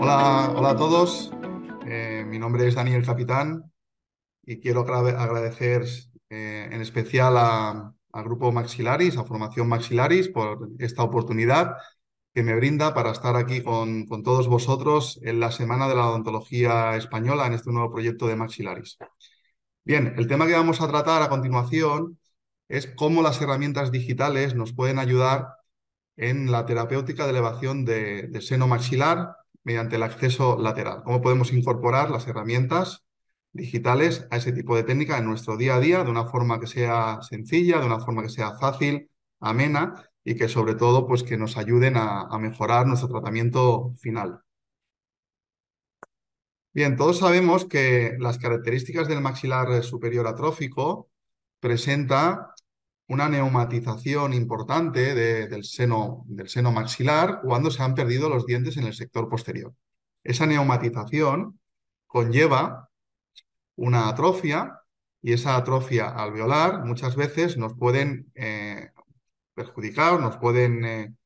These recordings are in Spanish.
Hola a todos. Mi nombre es Daniel Capitán y quiero agradecer en especial al Grupo Maxilaris, a Formación Maxilaris, por esta oportunidad que me brinda para estar aquí con todos vosotros en la Semana de la Odontología Española en este nuevo proyecto de Maxilaris. Bien, el tema que vamos a tratar a continuación es cómo las herramientas digitales nos pueden ayudar en la terapéutica de elevación de seno maxilar mediante el acceso lateral. ¿Cómo podemos incorporar las herramientas digitales a ese tipo de técnica en nuestro día a día de una forma que sea sencilla, de una forma que sea fácil, amena y que sobre todo pues, que nos ayuden a mejorar nuestro tratamiento final? Bien, todos sabemos que las características del maxilar superior atrófico presenta una neumatización importante del seno maxilar cuando se han perdido los dientes en el sector posterior. Esa neumatización conlleva una atrofia y esa atrofia alveolar muchas veces nos pueden perjudicar, nos pueden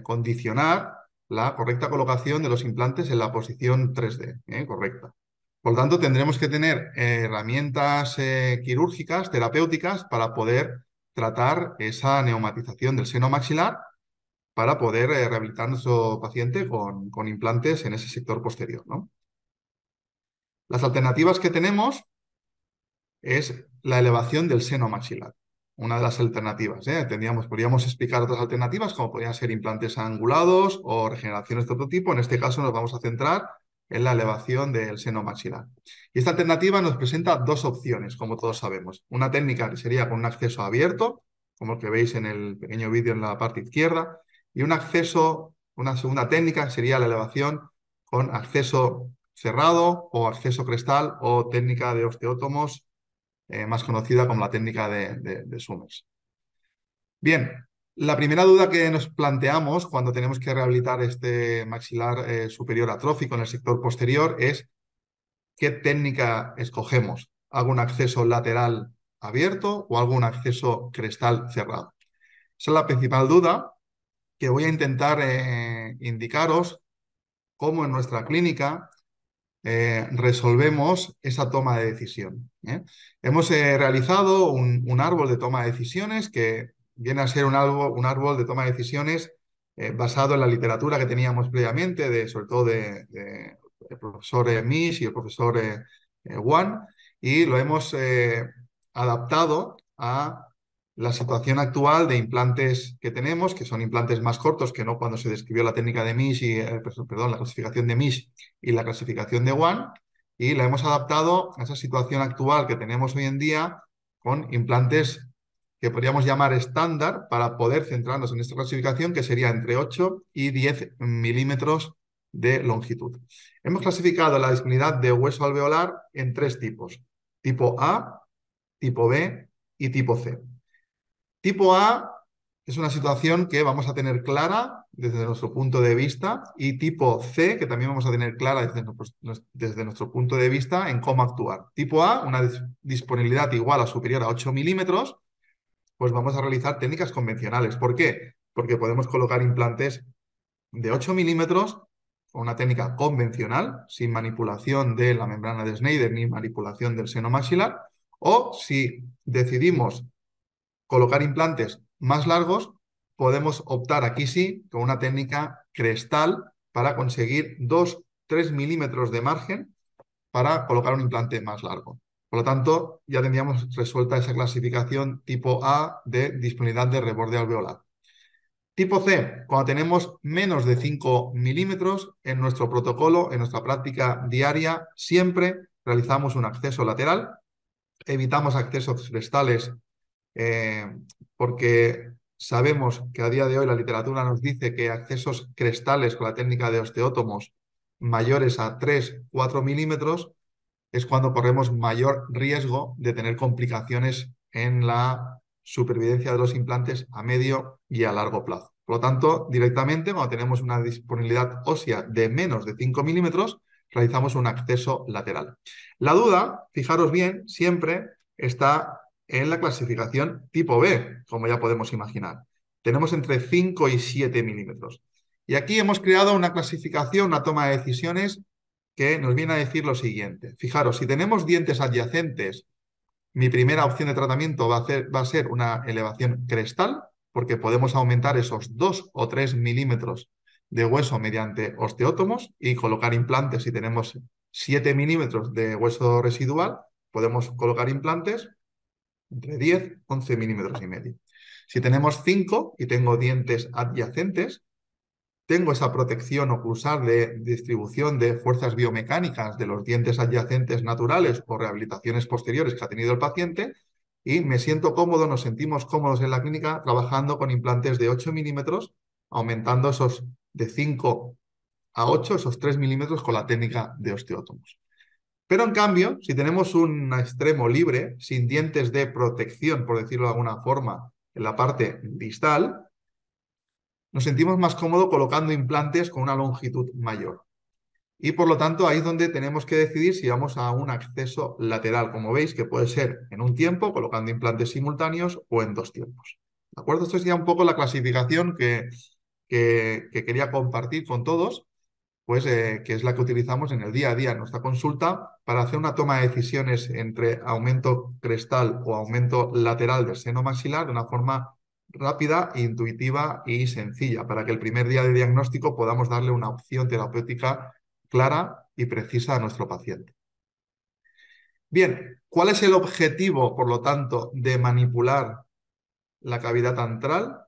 condicionar la correcta colocación de los implantes en la posición 3D, correcta. Por lo tanto, tendremos que tener herramientas quirúrgicas, terapéuticas, para poder tratar esa neumatización del seno maxilar, para poder rehabilitar a nuestro paciente con implantes en ese sector posterior, ¿no? Las alternativas que tenemos es la elevación del seno maxilar. Una de las alternativas, ¿eh? Podríamos explicar otras alternativas, como podrían ser implantes angulados o regeneraciones de otro tipo. En este caso nos vamos a centrar en la elevación del seno maxilar. Y esta alternativa nos presenta dos opciones, como todos sabemos. Una técnica que sería con un acceso abierto, como el que veis en el pequeño vídeo en la parte izquierda, y una segunda técnica sería la elevación con acceso cerrado o acceso crestal o técnica de osteótomos, más conocida como la técnica de Summers. Bien, la primera duda que nos planteamos cuando tenemos que rehabilitar este maxilar superior atrófico en el sector posterior es ¿qué técnica escogemos? ¿Hago un acceso lateral abierto o hago un acceso crestal cerrado? Esa es la principal duda que voy a intentar indicaros cómo en nuestra clínica resolvemos esa toma de decisión, ¿eh? Hemos realizado un árbol de toma de decisiones que viene a ser un árbol de toma de decisiones basado en la literatura que teníamos previamente, sobre todo del profesor Misch y el profesor Wan, y lo hemos adaptado a la situación actual de implantes que tenemos, que son implantes más cortos que no cuando se describió la técnica de Misch perdón, la clasificación de Misch y la clasificación de Wan, y la hemos adaptado a esa situación actual que tenemos hoy en día con implantes que podríamos llamar estándar para poder centrarnos en esta clasificación, que sería entre 8 y 10 milímetros de longitud. Hemos clasificado la disponibilidad de hueso alveolar en tres tipos: tipo A, tipo B y tipo C. Tipo A es una situación que vamos a tener clara desde nuestro punto de vista, y tipo C, que también vamos a tener clara desde nuestro punto de vista en cómo actuar. Tipo A, una disponibilidad igual o superior a 8 milímetros, pues vamos a realizar técnicas convencionales. ¿Por qué? Porque podemos colocar implantes de 8 milímetros con una técnica convencional, sin manipulación de la membrana de Schneider ni manipulación del seno maxilar, o si decidimos colocar implantes más largos, podemos optar aquí sí con una técnica crestal para conseguir 2-3 milímetros de margen para colocar un implante más largo. Por lo tanto, ya tendríamos resuelta esa clasificación tipo A de disponibilidad de reborde alveolar. Tipo C, cuando tenemos menos de 5 milímetros, en nuestro protocolo, en nuestra práctica diaria, siempre realizamos un acceso lateral, evitamos accesos crestales eh, porque sabemos que a día de hoy la literatura nos dice que accesos crestales con la técnica de osteótomos mayores a 3-4 milímetros es cuando corremos mayor riesgo de tener complicaciones en la supervivencia de los implantes a medio y a largo plazo. Por lo tanto, directamente, cuando tenemos una disponibilidad ósea de menos de 5 milímetros, realizamos un acceso lateral. La duda, fijaros bien, siempre está en la clasificación tipo B, como ya podemos imaginar. Tenemos entre 5 y 7 milímetros. Y aquí hemos creado una clasificación, una toma de decisiones que nos viene a decir lo siguiente. Fijaros, si tenemos dientes adyacentes, mi primera opción de tratamiento va a ser una elevación crestal, porque podemos aumentar esos 2 o 3 milímetros de hueso mediante osteótomos y colocar implantes. Si tenemos 7 milímetros de hueso residual, podemos colocar implantes entre 10 y 11 milímetros y medio. Si tenemos 5 y tengo dientes adyacentes, tengo esa protección oclusal de distribución de fuerzas biomecánicas de los dientes adyacentes naturales o rehabilitaciones posteriores que ha tenido el paciente y me siento cómodo, nos sentimos cómodos en la clínica trabajando con implantes de 8 milímetros, aumentando esos de 5 a 8, esos 3 milímetros con la técnica de osteótomos. Pero en cambio, si tenemos un extremo libre, sin dientes de protección, por decirlo de alguna forma, en la parte distal, nos sentimos más cómodos colocando implantes con una longitud mayor. Y por lo tanto, ahí es donde tenemos que decidir si vamos a un acceso lateral, como veis, que puede ser en un tiempo, colocando implantes simultáneos, o en 2 tiempos. ¿De acuerdo? Esto es ya un poco la clasificación que quería compartir con todos, pues que es la que utilizamos en el día a día en nuestra consulta para hacer una toma de decisiones entre aumento crestal o aumento lateral del seno maxilar de una forma rápida, intuitiva y sencilla, para que el primer día de diagnóstico podamos darle una opción terapéutica clara y precisa a nuestro paciente. Bien, ¿cuál es el objetivo, por lo tanto, de manipular la cavidad antral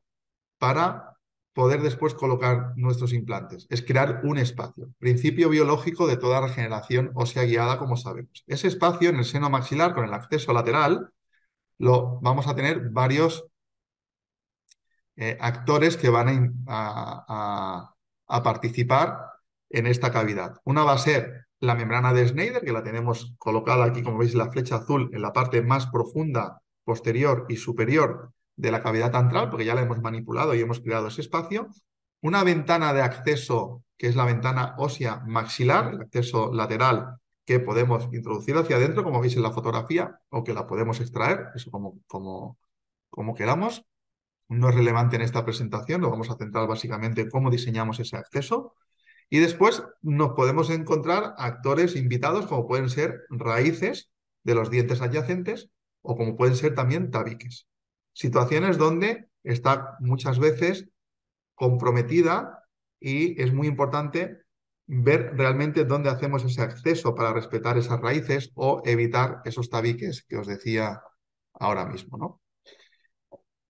para poder después colocar nuestros implantes? Es crear un espacio, principio biológico de toda regeneración ósea guiada, como sabemos. Ese espacio en el seno maxilar con el acceso lateral lo vamos a tener varios actores que van a participar en esta cavidad. Una va a ser la membrana de Schneider, que la tenemos colocada aquí, como veis, la flecha azul en la parte más profunda, posterior y superior de la cavidad antral, porque ya la hemos manipulado y hemos creado ese espacio. Una ventana de acceso, que es la ventana ósea maxilar, el acceso lateral, que podemos introducir hacia adentro, como veis en la fotografía, o que la podemos extraer, eso como queramos. No es relevante en esta presentación, lo vamos a centrar básicamente en cómo diseñamos ese acceso. Y después nos podemos encontrar actores invitados como pueden ser raíces de los dientes adyacentes o como pueden ser también tabiques. Situaciones donde está muchas veces comprometida y es muy importante ver realmente dónde hacemos ese acceso para respetar esas raíces o evitar esos tabiques que os decía ahora mismo, ¿no?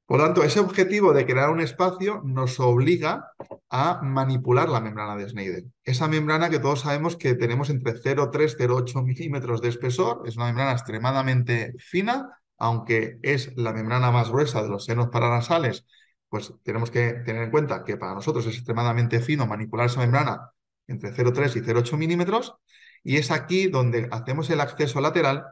Por lo tanto, ese objetivo de crear un espacio nos obliga a manipular la membrana de Schneider. Esa membrana que todos sabemos que tenemos entre 0,3 y 0,8 milímetros de espesor, es una membrana extremadamente fina, aunque es la membrana más gruesa de los senos paranasales, pues tenemos que tener en cuenta que para nosotros es extremadamente fino manipular esa membrana entre 0,3 y 0,8 milímetros, y es aquí donde hacemos el acceso lateral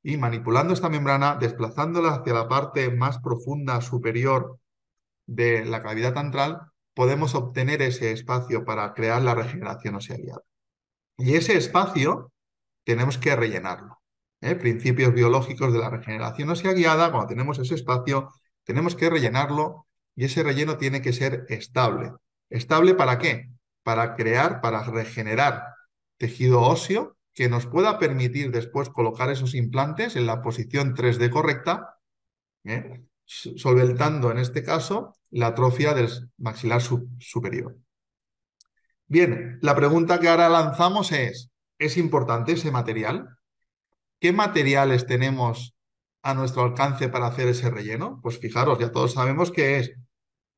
y manipulando esta membrana, desplazándola hacia la parte más profunda superior de la cavidad antral, podemos obtener ese espacio para crear la regeneración ósea guiada. Y ese espacio tenemos que rellenarlo. Principios biológicos de la regeneración ósea guiada, cuando tenemos ese espacio, tenemos que rellenarlo y ese relleno tiene que ser estable. ¿Estable para qué? Para crear, para regenerar tejido óseo que nos pueda permitir después colocar esos implantes en la posición 3D correcta, solventando en este caso la atrofia del maxilar superior. Bien, la pregunta que ahora lanzamos ¿es importante ese material? ¿Qué materiales tenemos a nuestro alcance para hacer ese relleno? Pues fijaros, ya todos sabemos que es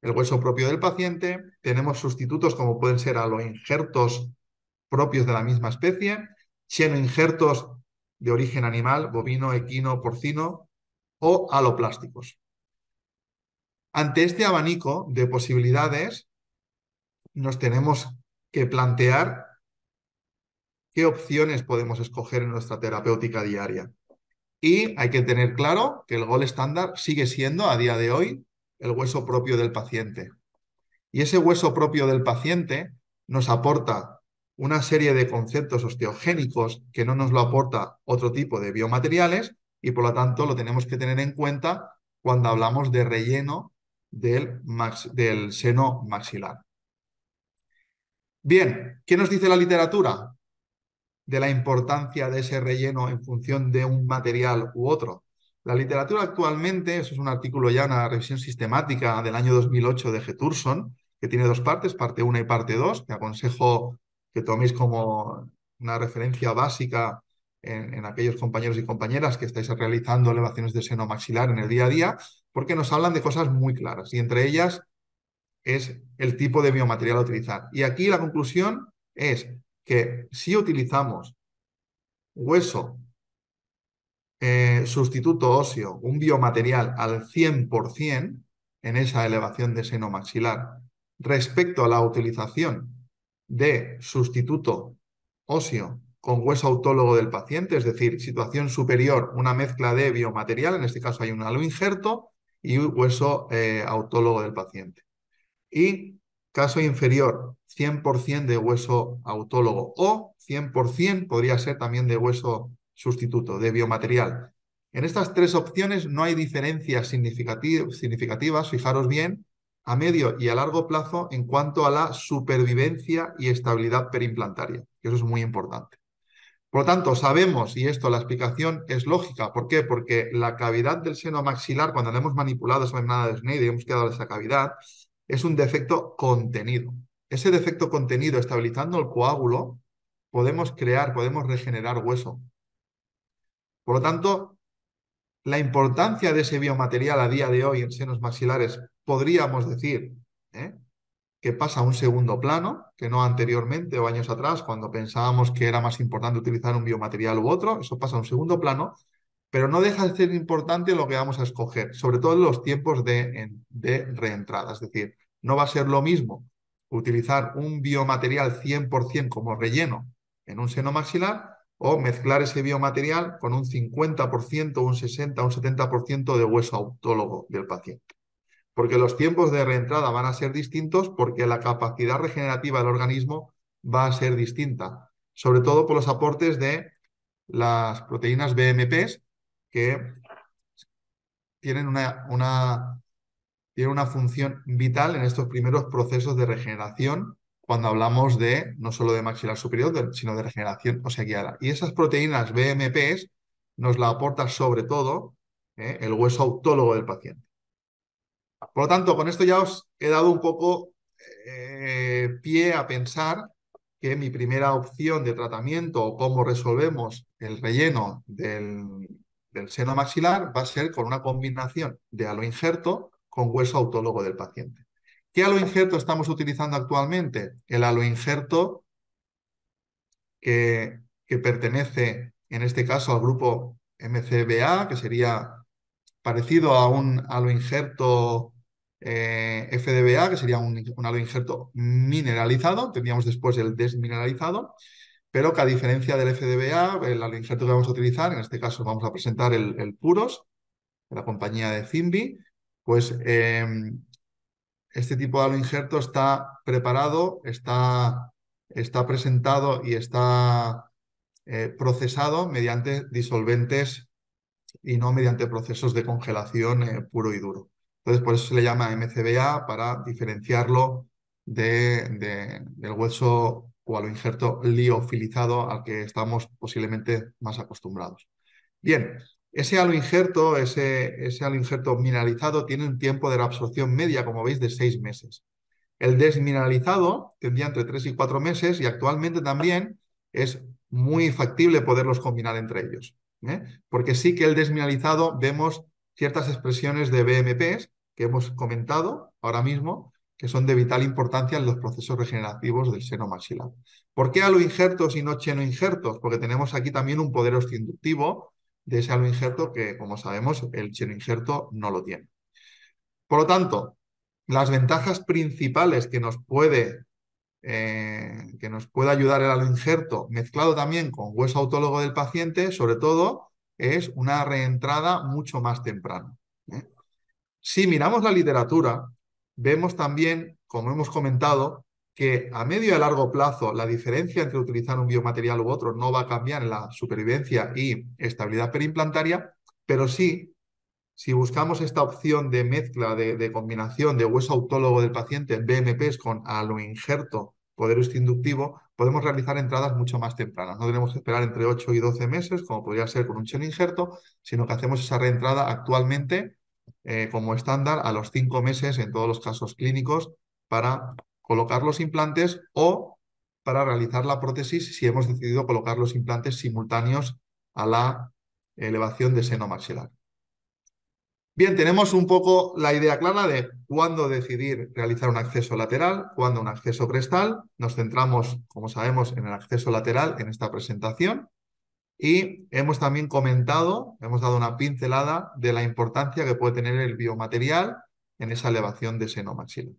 el hueso propio del paciente, tenemos sustitutos como pueden ser aloinjertos propios de la misma especie, xenoinjertos de origen animal, bovino, equino, porcino o aloplásticos. Ante este abanico de posibilidades, nos tenemos que plantear qué opciones podemos escoger en nuestra terapéutica diaria. Y hay que tener claro que el gold estándar sigue siendo a día de hoy el hueso propio del paciente. Y ese hueso propio del paciente nos aporta una serie de conceptos osteogénicos que no nos lo aporta otro tipo de biomateriales, y por lo tanto lo tenemos que tener en cuenta cuando hablamos de relleno del seno maxilar. Bien, ¿qué nos dice la literatura de la importancia de ese relleno en función de un material u otro? La literatura actualmente, eso es un artículo ya, una revisión sistemática del año 2008 de Geturson, que tiene dos partes, parte 1 y parte 2, que aconsejo que toméis como una referencia básica en aquellos compañeros y compañeras que estáis realizando elevaciones de seno maxilar en el día a día, porque nos hablan de cosas muy claras y entre ellas es el tipo de biomaterial a utilizar. Y aquí la conclusión es que si utilizamos hueso sustituto óseo, un biomaterial al 100% en esa elevación de seno maxilar respecto a la utilización de sustituto óseo con hueso autólogo del paciente, es decir, situación superior, una mezcla de biomaterial, en este caso hay un aloinjerto y un hueso autólogo del paciente. Y caso inferior, 100% de hueso autólogo o 100% podría ser también de hueso sustituto, de biomaterial. En estas tres opciones no hay diferencias significativas, fijaros bien, a medio y a largo plazo en cuanto a la supervivencia y estabilidad perimplantaria, que eso es muy importante. Por lo tanto, sabemos, y esto la explicación es lógica, ¿por qué? Porque la cavidad del seno maxilar, cuando le hemos manipulado esa membrana de Schneider y hemos quedado esa cavidad, es un defecto contenido. Ese defecto contenido, estabilizando el coágulo, podemos crear, podemos regenerar hueso. Por lo tanto, la importancia de ese biomaterial a día de hoy en senos maxilares, podríamos decir, ¿eh?, que pasa a un segundo plano, que no anteriormente o años atrás, cuando pensábamos que era más importante utilizar un biomaterial u otro, eso pasa a un segundo plano, pero no deja de ser importante lo que vamos a escoger, sobre todo en los tiempos de reentrada. Es decir, no va a ser lo mismo utilizar un biomaterial 100% como relleno en un seno maxilar o mezclar ese biomaterial con un 50%, un 60%, un 70% de hueso autólogo del paciente. Porque los tiempos de reentrada van a ser distintos porque la capacidad regenerativa del organismo va a ser distinta, sobre todo por los aportes de las proteínas BMPs que tienen tienen una función vital en estos primeros procesos de regeneración cuando hablamos de no solo de maxilar superior, sino de regeneración ósea guiada. Y esas proteínas BMPs nos la aporta sobre todo el hueso autólogo del paciente. Por lo tanto, con esto ya os he dado un poco pie a pensar que mi primera opción de tratamiento o cómo resolvemos el relleno del seno maxilar va a ser con una combinación de aloinjerto con hueso autólogo del paciente. ¿Qué aloinjerto estamos utilizando actualmente? El aloinjerto que pertenece, en este caso, al grupo MCBA, que sería parecido a un aloinjerto FDBA, que sería un aloinjerto mineralizado, tendríamos después el desmineralizado, pero que a diferencia del FDBA, el aloinjerto que vamos a utilizar, en este caso vamos a presentar el Puros, de la compañía de Zimbi, pues este tipo de aloinjerto está preparado, está presentado y está procesado mediante disolventes y no mediante procesos de congelación puro y duro. Entonces, por eso se le llama MCBA para diferenciarlo del hueso o aloinjerto liofilizado al que estamos posiblemente más acostumbrados. Bien, ese aloinjerto mineralizado tiene un tiempo de reabsorción media, como veis, de 6 meses. El desmineralizado tendría entre 3 y 4 meses y actualmente también es muy factible poderlos combinar entre ellos. Porque sí que el desmineralizado vemos ciertas expresiones de BMPs que hemos comentado ahora mismo, que son de vital importancia en los procesos regenerativos del seno maxilar. ¿Por qué aloinjertos y no chenoinjertos? Porque tenemos aquí también un poder osteoinductivo de ese aloinjerto que, como sabemos, el chenoinjerto no lo tiene. Por lo tanto, las ventajas principales que nos puede ayudar el aloinjerto mezclado también con hueso autólogo del paciente, sobre todo, es una reentrada mucho más temprana. Si miramos la literatura, vemos también, como hemos comentado, que a medio y a largo plazo la diferencia entre utilizar un biomaterial u otro no va a cambiar en la supervivencia y estabilidad perimplantaria, pero sí, si buscamos esta opción de mezcla, de combinación de hueso autólogo del paciente, BMPs con aloinjerto poder inductivo, podemos realizar entradas mucho más tempranas. No tenemos que esperar entre 8 y 12 meses, como podría ser con un injerto, sino que hacemos esa reentrada actualmente como estándar a los 5 meses en todos los casos clínicos para colocar los implantes o para realizar la prótesis si hemos decidido colocar los implantes simultáneos a la elevación de seno maxilar. Bien, tenemos un poco la idea clara de cuándo decidir realizar un acceso lateral, cuándo un acceso crestal. Nos centramos, como sabemos, en el acceso lateral en esta presentación y hemos también comentado, hemos dado una pincelada de la importancia que puede tener el biomaterial en esa elevación de seno maxilar.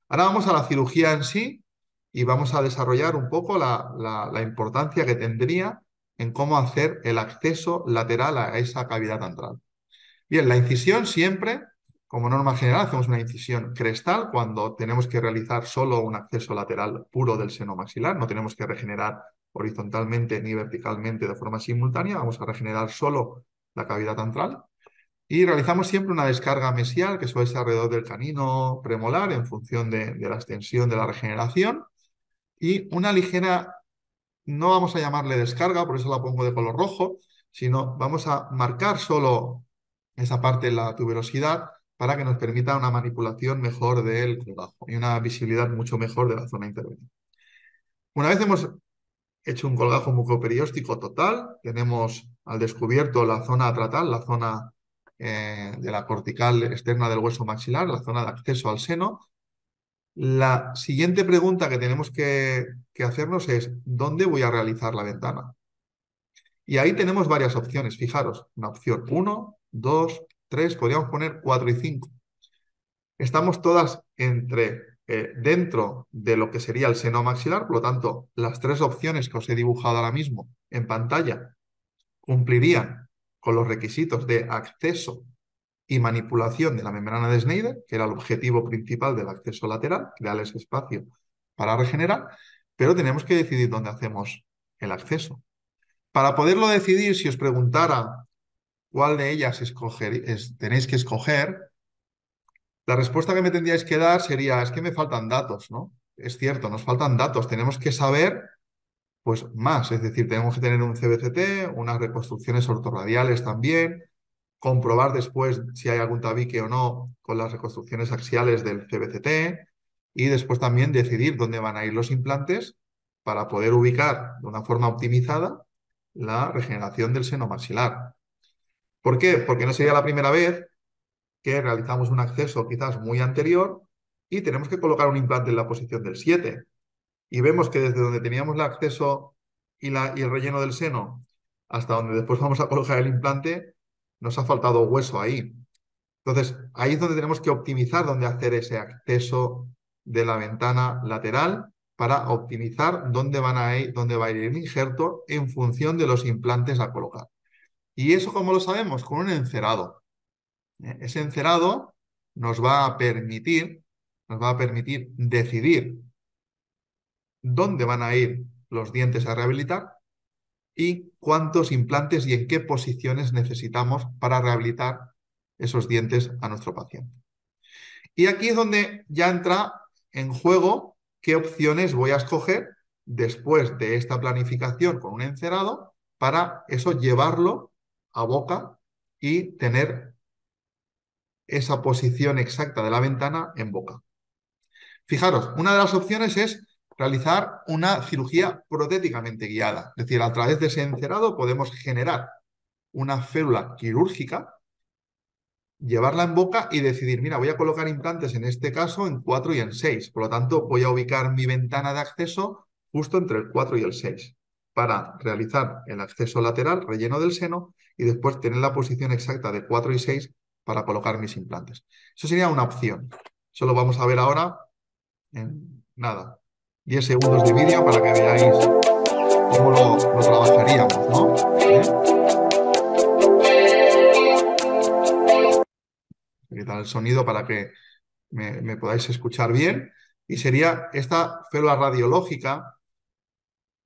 Ahora vamos a la cirugía en sí y vamos a desarrollar un poco la importancia que tendría en cómo hacer el acceso lateral a esa cavidad antral. Bien, la incisión siempre, como norma general, hacemos una incisión crestal cuando tenemos que realizar solo un acceso lateral puro del seno maxilar, no tenemos que regenerar horizontalmente ni verticalmente de forma simultánea, vamos a regenerar solo la cavidad antral. Y realizamos siempre una descarga mesial, que suele ser alrededor del canino premolar, en función de la extensión de la regeneración, y una ligera, no vamos a llamarle descarga, por eso la pongo de color rojo, sino vamos a marcar solo esa parte de la tuberosidad para que nos permita una manipulación mejor del colgajo y una visibilidad mucho mejor de la zona intervenida. Una vez hemos hecho un colgajo mucoperióstico total, tenemos al descubierto la zona atratal, la zona de la cortical externa del hueso maxilar, la zona de acceso al seno. La siguiente pregunta que tenemos que hacernos es, ¿dónde voy a realizar la ventana? Y ahí tenemos varias opciones, fijaros, una opción 1, 2, 3, podríamos poner 4 y 5. Estamos todas dentro de lo que sería el seno maxilar, por lo tanto, las tres opciones que os he dibujado ahora mismo en pantalla cumplirían con los requisitos de acceso y manipulación de la membrana de Schneider, que era el objetivo principal del acceso lateral, crear ese espacio para regenerar, pero tenemos que decidir dónde hacemos el acceso. Para poderlo decidir, si os preguntara cuál de ellas tenéis que escoger, la respuesta que me tendríais que dar sería, es que me faltan datos, ¿no? Es cierto, nos faltan datos, tenemos que saber pues más, es decir, tenemos que tener un CBCT, unas reconstrucciones ortorradiales también, comprobar después si hay algún tabique o no con las reconstrucciones axiales del CBCT y después también decidir dónde van a ir los implantes para poder ubicar de una forma optimizada la regeneración del seno maxilar. ¿Por qué? Porque no sería la primera vez que realizamos un acceso quizás muy anterior y tenemos que colocar un implante en la posición del 7. Y vemos que desde donde teníamos el acceso y el relleno del seno hasta donde después vamos a colocar el implante, nos ha faltado hueso ahí. Entonces, ahí es donde tenemos que optimizar dónde hacer ese acceso de la ventana lateral para optimizar dónde dónde va a ir el injerto en función de los implantes a colocar. ¿Y eso cómo lo sabemos? Con un encerado. Ese encerado nos va a permitir decidir dónde van a ir los dientes a rehabilitar y cuántos implantes y en qué posiciones necesitamos para rehabilitar esos dientes a nuestro paciente. Y aquí es donde ya entra en juego qué opciones voy a escoger después de esta planificación con un encerado para eso llevarlo a boca y tener esa posición exacta de la ventana en boca. Fijaros, una de las opciones es realizar una cirugía protéticamente guiada. Es decir, a través de ese encerado podemos generar una férula quirúrgica, llevarla en boca y decidir, mira, voy a colocar implantes en este caso en 4 y en 6. Por lo tanto, voy a ubicar mi ventana de acceso justo entre el 4 y el 6 para realizar el acceso lateral, relleno del seno, y después tener la posición exacta de 4 y 6 para colocar mis implantes. Eso sería una opción. Eso lo vamos a ver ahora en nada, 10 segundos de vídeo para que veáis cómo lo trabajaríamos, ¿no? Quitar el sonido para que me podáis escuchar bien. Y sería esta férula radiológica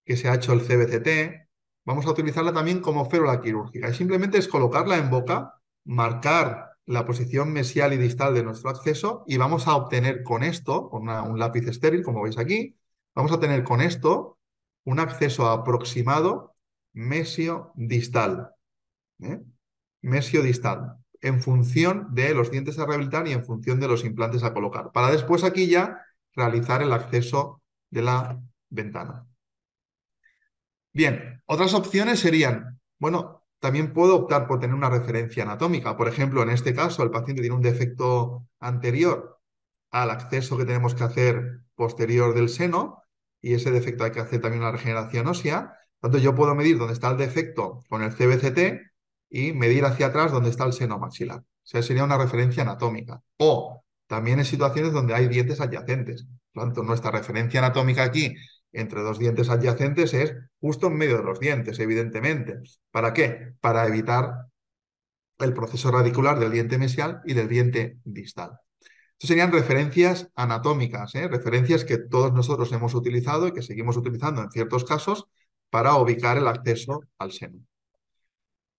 que se ha hecho el CBCT, vamos a utilizarla también como férula quirúrgica. Y simplemente es colocarla en boca, marcar la posición mesial y distal de nuestro acceso y vamos a obtener con esto, con un lápiz estéril, como veis aquí, vamos a tener con esto un acceso aproximado mesio-distal. ¿Eh? Mesio-distal, en función de los dientes a rehabilitar y en función de los implantes a colocar, para después aquí ya realizar el acceso de la ventana. Bien, otras opciones serían, bueno, también puedo optar por tener una referencia anatómica. Por ejemplo, en este caso, el paciente tiene un defecto anterior al acceso que tenemos que hacer posterior del seno y ese defecto hay que hacer también una regeneración ósea. Por tanto, yo puedo medir dónde está el defecto con el CBCT y medir hacia atrás dónde está el seno maxilar. O sea, sería una referencia anatómica. O también en situaciones donde hay dientes adyacentes. Por lo tanto, nuestra referencia anatómica aquí entre dos dientes adyacentes es justo en medio de los dientes, evidentemente. ¿Para qué? Para evitar el proceso radicular del diente mesial y del diente distal. Estas serían referencias anatómicas, referencias que todos nosotros hemos utilizado y que seguimos utilizando en ciertos casos para ubicar el acceso al seno.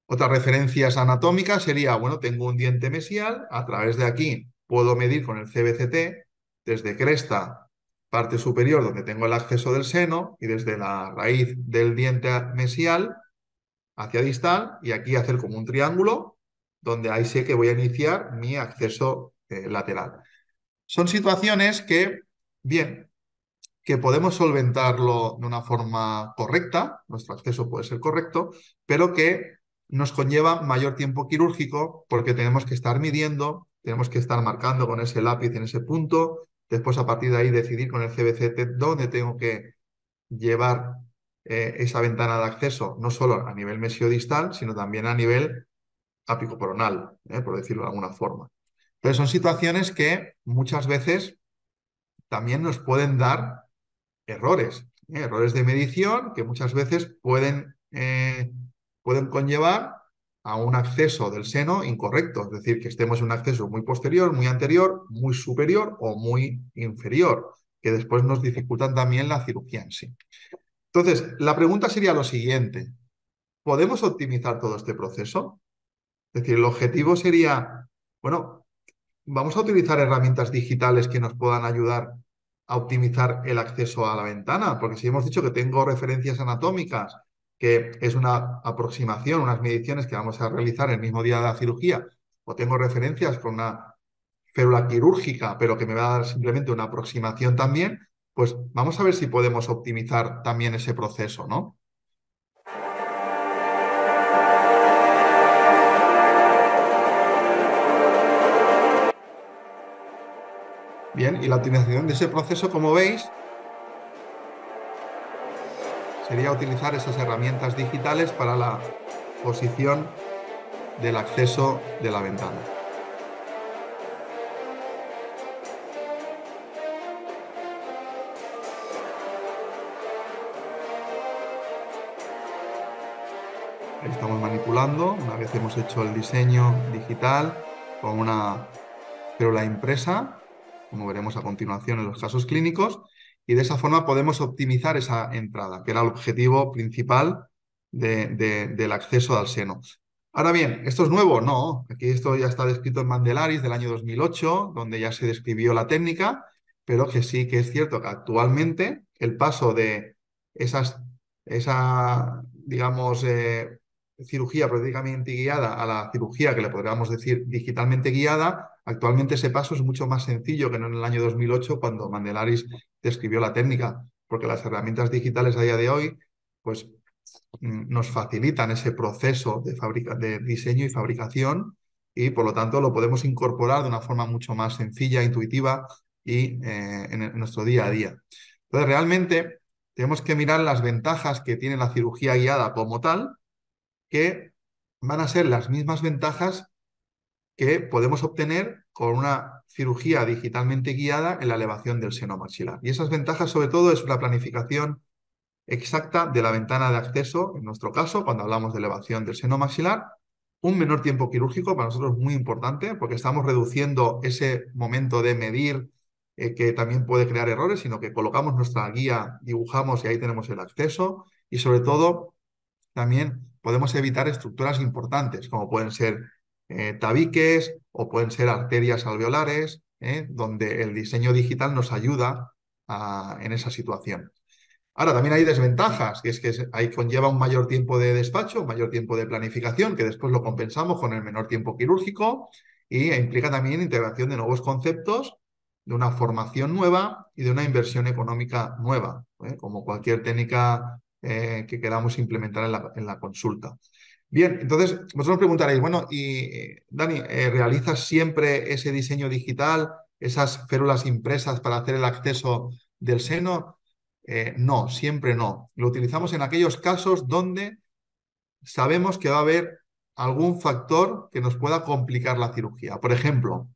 Otras referencias anatómicas sería, bueno, tengo un diente mesial, a través de aquí puedo medir con el CBCT desde cresta, parte superior donde tengo el acceso del seno y desde la raíz del diente mesial hacia distal y aquí hacer como un triángulo donde ahí sé que voy a iniciar mi acceso lateral. Son situaciones que, bien, que podemos solventarlo de una forma correcta, nuestro acceso puede ser correcto, pero que nos conlleva mayor tiempo quirúrgico porque tenemos que estar midiendo, tenemos que estar marcando con ese lápiz en ese punto, después a partir de ahí decidir con el CBCT dónde tengo que llevar esa ventana de acceso, no solo a nivel mesiodistal, sino también a nivel apicocoronal, por decirlo de alguna forma. Pero son situaciones que muchas veces también nos pueden dar errores, errores de medición que muchas veces pueden conllevar a un acceso del seno incorrecto, es decir, que estemos en un acceso muy posterior, muy anterior, muy superior o muy inferior, que después nos dificultan también la cirugía en sí. Entonces, la pregunta sería lo siguiente: ¿podemos optimizar todo este proceso? Es decir, el objetivo sería, bueno, vamos a utilizar herramientas digitales que nos puedan ayudar a optimizar el acceso a la ventana, porque si hemos dicho que tengo referencias anatómicas, que es una aproximación, unas mediciones que vamos a realizar el mismo día de la cirugía, o tengo referencias con una férula quirúrgica, pero que me va a dar simplemente una aproximación también, pues vamos a ver si podemos optimizar también ese proceso, ¿no? Bien, y la optimización de ese proceso, como veis, sería utilizar esas herramientas digitales para la posición del acceso de la ventana. Ahí estamos manipulando, una vez hemos hecho el diseño digital con una férula impresa, como veremos a continuación en los casos clínicos, y de esa forma podemos optimizar esa entrada, que era el objetivo principal del acceso al seno. Ahora bien, ¿esto es nuevo? No, aquí esto ya está descrito en Mandelaris del año 2008, donde ya se describió la técnica, pero que sí que es cierto que actualmente el paso de esa, digamos, cirugía prácticamente guiada a la cirugía que le podríamos decir digitalmente guiada, actualmente ese paso es mucho más sencillo que no en el año 2008 cuando Mandelaris describió la técnica, porque las herramientas digitales a día de hoy, pues nos facilitan ese proceso de diseño y fabricación y por lo tanto lo podemos incorporar de una forma mucho más sencilla, intuitiva y en nuestro día a día. Entonces realmente tenemos que mirar las ventajas que tiene la cirugía guiada como tal, que van a ser las mismas ventajas que podemos obtener con una cirugía digitalmente guiada en la elevación del seno maxilar. Y esas ventajas sobre todo es la planificación exacta de la ventana de acceso, en nuestro caso, cuando hablamos de elevación del seno maxilar, un menor tiempo quirúrgico, para nosotros es muy importante, porque estamos reduciendo ese momento de medir que también puede crear errores, sino que colocamos nuestra guía, dibujamos y ahí tenemos el acceso. Y sobre todo, también podemos evitar estructuras importantes, como pueden ser tabiques o pueden ser arterias alveolares, donde el diseño digital nos ayuda en esa situación. Ahora, también hay desventajas, que es que ahí conlleva un mayor tiempo de despacho, un mayor tiempo de planificación, que después lo compensamos con el menor tiempo quirúrgico y implica también integración de nuevos conceptos, de una formación nueva y de una inversión económica nueva, como cualquier técnica que queramos implementar en la consulta. Bien, entonces vosotros preguntaréis, bueno, y Dani, ¿realizas siempre ese diseño digital, esas férulas impresas para hacer el acceso del seno? No, siempre no. Lo utilizamos en aquellos casos donde sabemos que va a haber algún factor que nos pueda complicar la cirugía. Por ejemplo,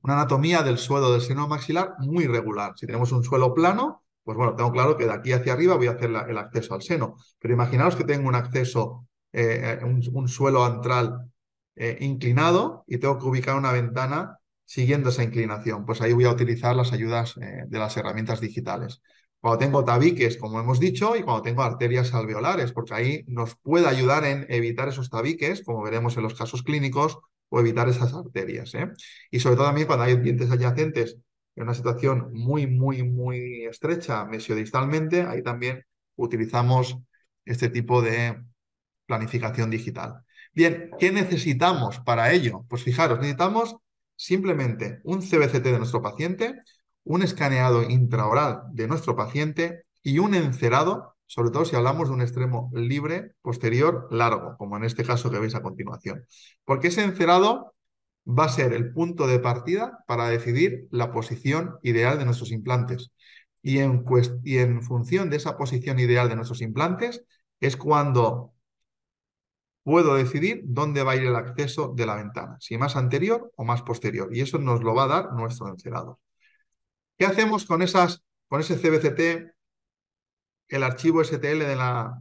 una anatomía del suelo del seno maxilar muy regular. Si tenemos un suelo plano, pues bueno, tengo claro que de aquí hacia arriba voy a hacer el acceso al seno. Pero imaginaos que tengo un acceso, un suelo antral inclinado y tengo que ubicar una ventana siguiendo esa inclinación. Pues ahí voy a utilizar las ayudas de las herramientas digitales. Cuando tengo tabiques, como hemos dicho, y cuando tengo arterias alveolares, porque ahí nos puede ayudar en evitar esos tabiques, como veremos en los casos clínicos, o evitar esas arterias. Y sobre todo también cuando hay dientes adyacentes en una situación muy, muy, muy estrecha mesiodistalmente, ahí también utilizamos este tipo de planificación digital. Bien, ¿qué necesitamos para ello? Pues fijaros, necesitamos simplemente un CBCT de nuestro paciente, un escaneado intraoral de nuestro paciente y un encerado, sobre todo si hablamos de un extremo libre posterior largo, como en este caso que veis a continuación. Porque ese encerado va a ser el punto de partida para decidir la posición ideal de nuestros implantes. Y en función de esa posición ideal de nuestros implantes es cuando puedo decidir dónde va a ir el acceso de la ventana, si más anterior o más posterior. Y eso nos lo va a dar nuestro encerado. ¿Qué hacemos con ese CBCT, el archivo STL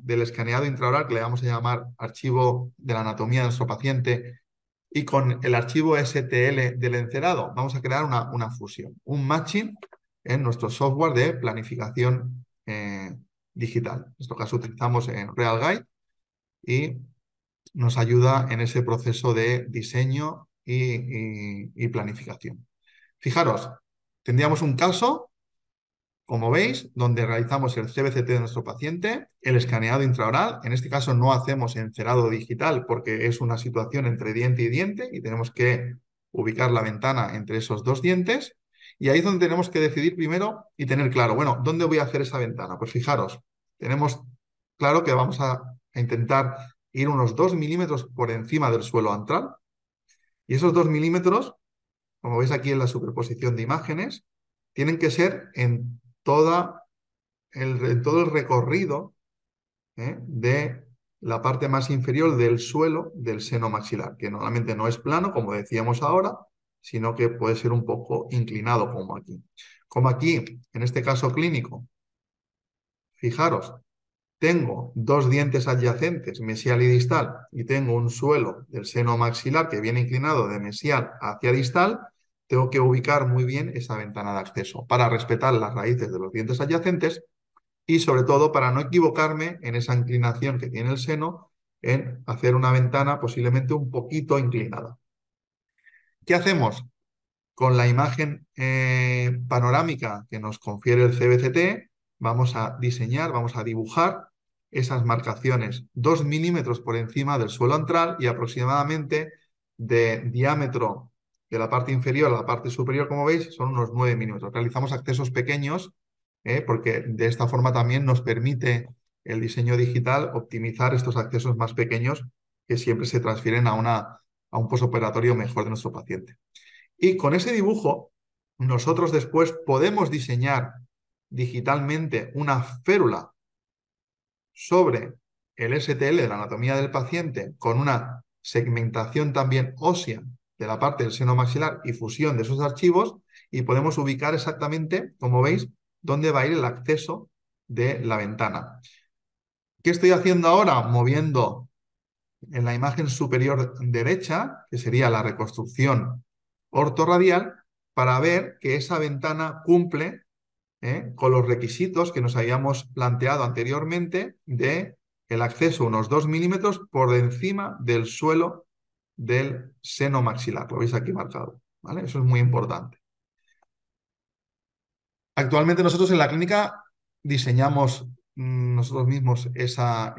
del escaneado intraoral, que le vamos a llamar archivo de la anatomía de nuestro paciente, y con el archivo STL del encerado? Vamos a crear una fusión, un matching en nuestro software de planificación digital. En este caso utilizamos en RealGuide y nos ayuda en ese proceso de diseño y planificación. Fijaros, tendríamos un caso, como veis, donde realizamos el CBCT de nuestro paciente, el escaneado intraoral. En este caso no hacemos encerado digital porque es una situación entre diente y diente y tenemos que ubicar la ventana entre esos dos dientes. Y ahí es donde tenemos que decidir primero y tener claro, bueno, ¿dónde voy a hacer esa ventana? Pues fijaros, tenemos claro que vamos a intentar ir unos 2 milímetros por encima del suelo antral. Y esos 2 milímetros, como veis aquí en la superposición de imágenes, tienen que ser en todo el recorrido de la parte más inferior del suelo del seno maxilar, que normalmente no es plano, como decíamos ahora, sino que puede ser un poco inclinado, como aquí. Como aquí, en este caso clínico, fijaros, tengo dos dientes adyacentes, mesial y distal, y tengo un suelo del seno maxilar que viene inclinado de mesial hacia distal, tengo que ubicar muy bien esa ventana de acceso para respetar las raíces de los dientes adyacentes y sobre todo para no equivocarme en esa inclinación que tiene el seno en hacer una ventana posiblemente un poquito inclinada. ¿Qué hacemos? Con la imagen panorámica que nos confiere el CBCT, vamos a diseñar, vamos a dibujar esas marcaciones 2 milímetros por encima del suelo antral y aproximadamente de diámetro de la parte inferior a la parte superior, como veis, son unos 9 milímetros. Realizamos accesos pequeños porque de esta forma también nos permite el diseño digital optimizar estos accesos más pequeños que siempre se transfieren a un posoperatorio mejor de nuestro paciente. Y con ese dibujo, nosotros después podemos diseñar digitalmente una férula sobre el STL de la anatomía del paciente con una segmentación también ósea de la parte del seno maxilar y fusión de esos archivos y podemos ubicar exactamente, como veis, dónde va a ir el acceso de la ventana. ¿Qué estoy haciendo ahora? Moviendo en la imagen superior derecha, que sería la reconstrucción ortorradial, para ver que esa ventana cumple con los requisitos que nos habíamos planteado anteriormente de el acceso unos 2 milímetros por encima del suelo del seno maxilar. Lo veis aquí marcado, ¿vale? Eso es muy importante. Actualmente nosotros en la clínica diseñamos nosotros mismos esa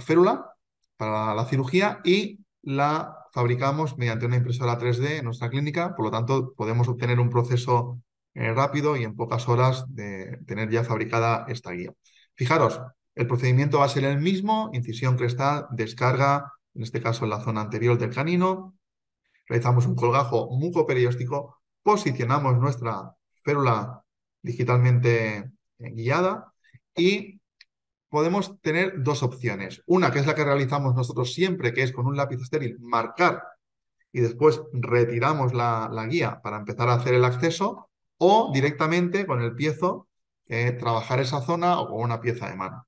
férula para la cirugía y la fabricamos mediante una impresora 3D en nuestra clínica. Por lo tanto, podemos obtener un proceso rápido y en pocas horas de tener ya fabricada esta guía. Fijaros, el procedimiento va a ser el mismo: incisión crestal, descarga, en este caso en la zona anterior del canino. Realizamos un colgajo mucoperióstico, posicionamos nuestra férula digitalmente guiada y podemos tener dos opciones. Una, que es la que realizamos nosotros siempre, que es con un lápiz estéril marcar y después retiramos la guía para empezar a hacer el acceso, o directamente con el piezo trabajar esa zona o con una pieza de mano.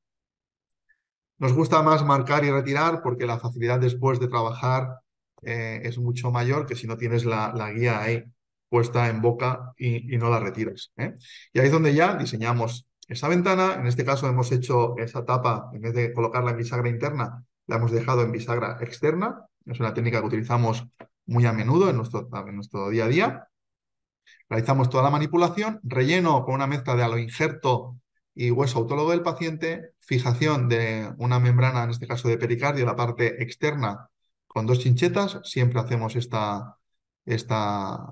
Nos gusta más marcar y retirar porque la facilidad después de trabajar es mucho mayor que si no tienes la guía ahí puesta en boca y no la retiras. Y ahí es donde ya diseñamos esa ventana. En este caso hemos hecho esa tapa, en vez de colocarla en bisagra interna, la hemos dejado en bisagra externa. Es una técnica que utilizamos muy a menudo en nuestro día a día. Realizamos toda la manipulación, relleno con una mezcla de aloinjerto y hueso autólogo del paciente, fijación de una membrana, en este caso de pericardio, la parte externa con 2 chinchetas. Siempre hacemos esta, esta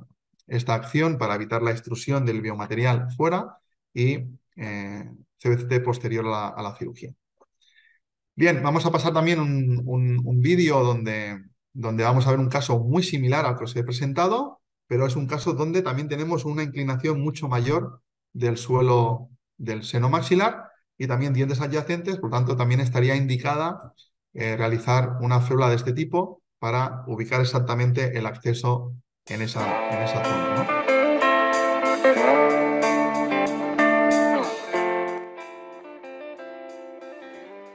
acción para evitar la extrusión del biomaterial fuera y CBCT posterior a la cirugía. Bien, vamos a pasar también un vídeo donde vamos a ver un caso muy similar al que os he presentado, pero es un caso donde también tenemos una inclinación mucho mayor del suelo del seno maxilar y también dientes adyacentes. Por tanto, también estaría indicada realizar una férula de este tipo para ubicar exactamente el acceso en esa zona, ¿no?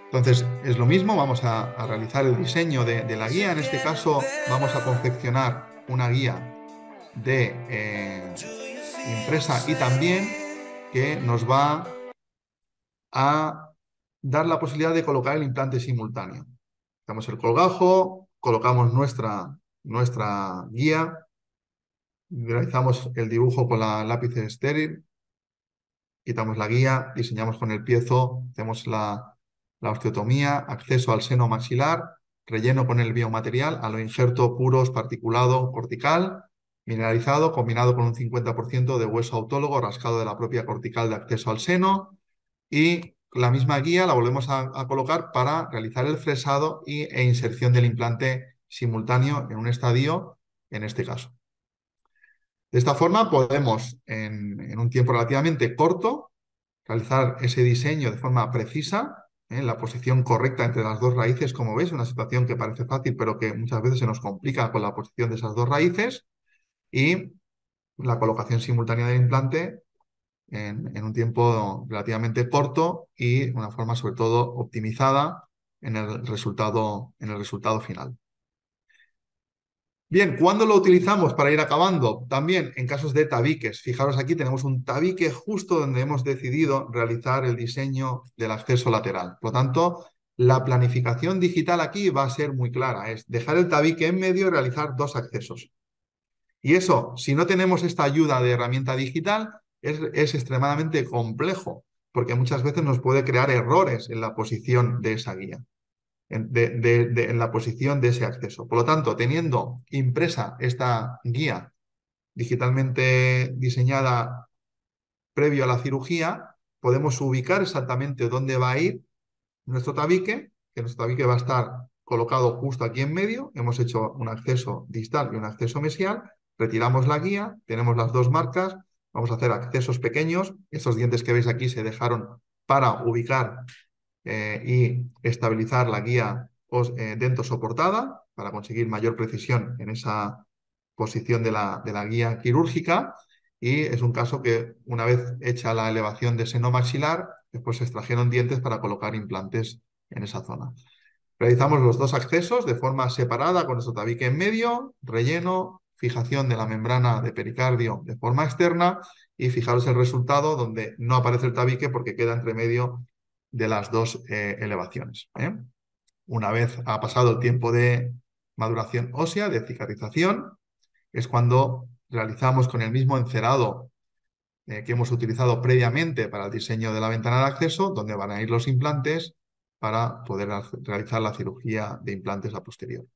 Entonces, es lo mismo, vamos a realizar el diseño de la guía. En este caso, vamos a confeccionar una guía impresa y también que nos va a dar la posibilidad de colocar el implante simultáneo. Damos el colgajo, colocamos nuestra guía, realizamos el dibujo con la lápiz estéril, quitamos la guía, diseñamos con el piezo, hacemos la osteotomía, acceso al seno maxilar, relleno con el biomaterial, a lo injerto puros, particulado, cortical, mineralizado, combinado con un 50% de hueso autólogo rascado de la propia cortical de acceso al seno, y la misma guía la volvemos a colocar para realizar el fresado e inserción del implante simultáneo en un estadio, en este caso. De esta forma podemos, en un tiempo relativamente corto, realizar ese diseño de forma precisa, en la posición correcta entre las dos raíces, como veis, una situación que parece fácil, pero que muchas veces se nos complica con la posición de esas dos raíces, y la colocación simultánea del implante en un tiempo relativamente corto y de una forma sobre todo optimizada en el resultado final. Bien, ¿cuándo lo utilizamos para ir acabando? También en casos de tabiques. Fijaros, aquí tenemos un tabique justo donde hemos decidido realizar el diseño del acceso lateral. Por lo tanto, la planificación digital aquí va a ser muy clara. Es dejar el tabique en medio y realizar 2 accesos. Y eso, si no tenemos esta ayuda de herramienta digital, es extremadamente complejo, porque muchas veces nos puede crear errores en la posición de esa guía, en la posición de ese acceso. Por lo tanto, teniendo impresa esta guía digitalmente diseñada previo a la cirugía, podemos ubicar exactamente dónde va a ir nuestro tabique, que nuestro tabique va a estar colocado justo aquí en medio. Hemos hecho un acceso distal y un acceso mesial, retiramos la guía, tenemos las 2 marcas, vamos a hacer accesos pequeños. Estos dientes que veis aquí se dejaron para ubicar y estabilizar la guía dentosoportada para conseguir mayor precisión en esa posición de la guía quirúrgica. Y es un caso que, una vez hecha la elevación de seno maxilar, después se extrajeron dientes para colocar implantes en esa zona. Realizamos los 2 accesos de forma separada con nuestro tabique en medio, relleno, fijación de la membrana de pericardio de forma externa y fijaros el resultado donde no aparece el tabique porque queda entre medio de las dos elevaciones. Una vez ha pasado el tiempo de maduración ósea, de cicatrización, es cuando realizamos con el mismo encerado que hemos utilizado previamente para el diseño de la ventana de acceso, donde van a ir los implantes para poder realizar la cirugía de implantes a posteriori.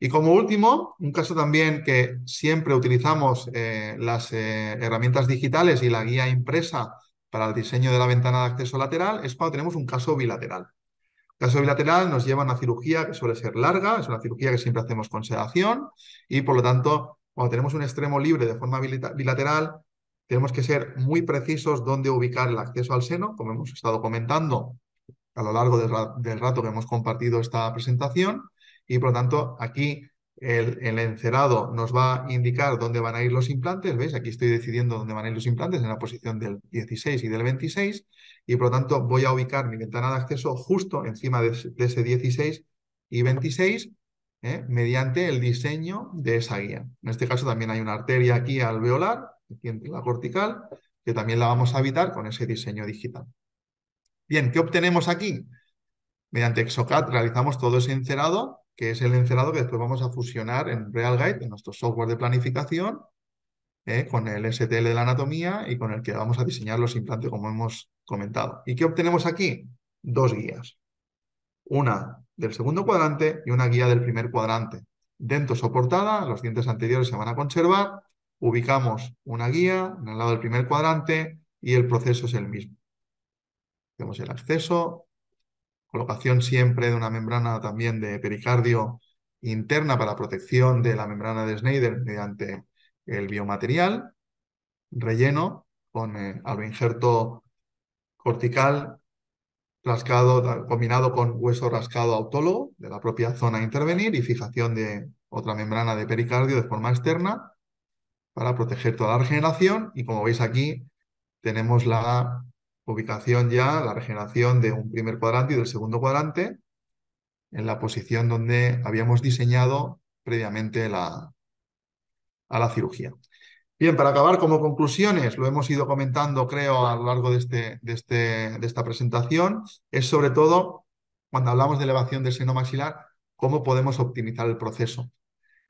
Y como último, un caso también que siempre utilizamos las herramientas digitales y la guía impresa para el diseño de la ventana de acceso lateral es cuando tenemos un caso bilateral. Caso bilateral nos lleva a una cirugía que suele ser larga, es una cirugía que siempre hacemos con sedación y por lo tanto, cuando tenemos un extremo libre de forma bilateral, tenemos que ser muy precisos dónde ubicar el acceso al seno, como hemos estado comentando a lo largo del rato que hemos compartido esta presentación y por lo tanto aquí el encerado nos va a indicar dónde van a ir los implantes, ¿veis? Aquí estoy decidiendo dónde van a ir los implantes en la posición del 16 y del 26 y por lo tanto voy a ubicar mi ventana de acceso justo encima de ese 16 y 26 mediante el diseño de esa guía. En este caso también hay una arteria aquí alveolar, aquí entre la cortical, que también la vamos a evitar con ese diseño digital. Bien, ¿qué obtenemos aquí? Mediante Exocad realizamos todo ese encerado, que es el encerado que después vamos a fusionar en RealGuide, en nuestro software de planificación, con el STL de la anatomía y con el que vamos a diseñar los implantes como hemos comentado. ¿Y qué obtenemos aquí? Dos guías. Una del segundo cuadrante y una guía del primer cuadrante. Dentro soportada, los dientes anteriores se van a conservar, ubicamos una guía en el lado del primer cuadrante y el proceso es el mismo. Tenemos el acceso, colocación siempre de una membrana también de pericardio interna para protección de la membrana de Schneider mediante el biomaterial, relleno con alboinjerto cortical rascado, combinado con hueso rascado autólogo de la propia zona a intervenir y fijación de otra membrana de pericardio de forma externa para proteger toda la regeneración y como veis aquí tenemos la ubicación ya, la regeneración de un primer cuadrante y del segundo cuadrante en la posición donde habíamos diseñado previamente a la cirugía. Bien, para acabar como conclusiones, lo hemos ido comentando, creo, a lo largo de esta presentación, es sobre todo, cuando hablamos de elevación del seno maxilar, cómo podemos optimizar el proceso.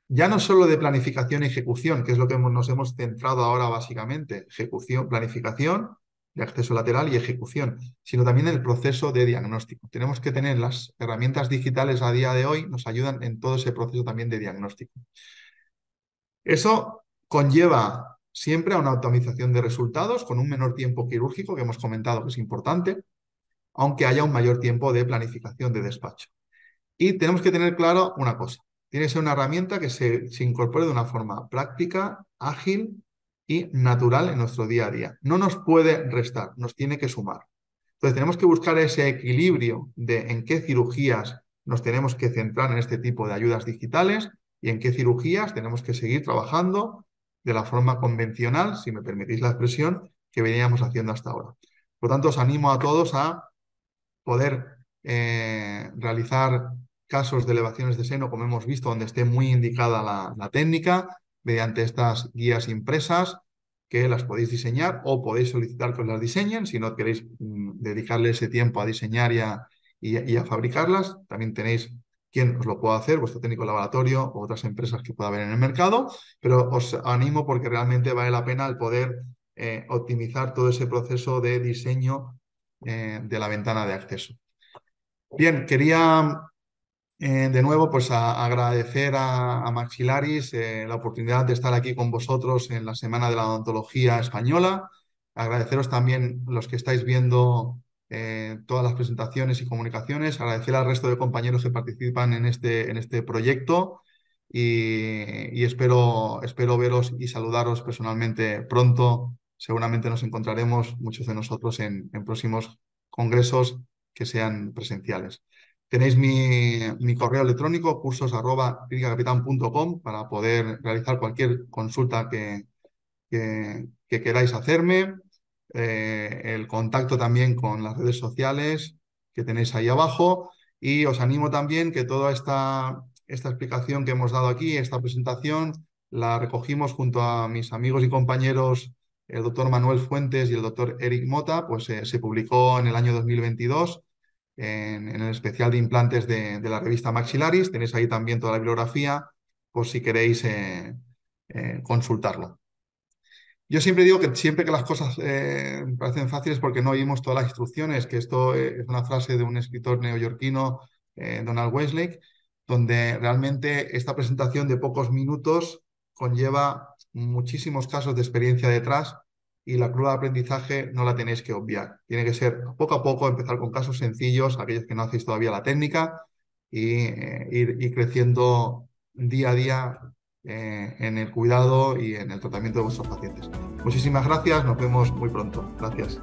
Ya no solo de planificación y ejecución, que es lo que nos hemos centrado ahora básicamente, ejecución, planificación de acceso lateral y ejecución, sino también el proceso de diagnóstico. Tenemos que tener las herramientas digitales a día de hoy, nos ayudan en todo ese proceso también de diagnóstico. Eso conlleva siempre a una optimización de resultados con un menor tiempo quirúrgico, que hemos comentado que es importante, aunque haya un mayor tiempo de planificación de despacho. Y tenemos que tener claro una cosa, tiene que ser una herramienta que se incorpore de una forma práctica, ágil y natural en nuestro día a día. No nos puede restar, nos tiene que sumar. Entonces tenemos que buscar ese equilibrio de en qué cirugías nos tenemos que centrar en este tipo de ayudas digitales y en qué cirugías tenemos que seguir trabajando de la forma convencional, si me permitís la expresión, que veníamos haciendo hasta ahora. Por lo tanto, os animo a todos a poder realizar casos de elevaciones de seno, como hemos visto, donde esté muy indicada la técnica, mediante estas guías impresas, que las podéis diseñar o podéis solicitar que os las diseñen, si no queréis dedicarle ese tiempo a diseñar y a fabricarlas. También tenéis quien os lo pueda hacer, vuestro técnico de laboratorio o otras empresas que pueda haber en el mercado, pero os animo porque realmente vale la pena el poder optimizar todo ese proceso de diseño de la ventana de acceso. Bien, quería de nuevo pues agradecer a Maxilaris la oportunidad de estar aquí con vosotros en la Semana de la Odontología Española. Agradeceros también los que estáis viendo todas las presentaciones y comunicaciones. Agradecer al resto de compañeros que participan en este proyecto y espero veros y saludaros personalmente pronto. Seguramente nos encontraremos muchos de nosotros en próximos congresos que sean presenciales. Tenéis mi correo electrónico cursos@clinicacapitan.com para poder realizar cualquier consulta que queráis hacerme. El contacto también con las redes sociales que tenéis ahí abajo. Y os animo también que toda esta explicación que hemos dado aquí, esta presentación, la recogimos junto a mis amigos y compañeros, el doctor Manuel Fuentes y el doctor Eric Mota, pues se publicó en el año 2022 en el especial de implantes de la revista Maxillaris. Tenéis ahí también toda la bibliografía, por si queréis consultarlo. Yo siempre digo que siempre que las cosas me parecen fáciles porque no oímos todas las instrucciones, que esto es una frase de un escritor neoyorquino, Donald Westlake, donde realmente esta presentación de pocos minutos conlleva muchísimos casos de experiencia detrás y la curva de aprendizaje no la tenéis que obviar. Tiene que ser poco a poco, empezar con casos sencillos, aquellos que no hacéis todavía la técnica, y ir creciendo día a día en el cuidado y en el tratamiento de vuestros pacientes. Muchísimas gracias, nos vemos muy pronto. Gracias.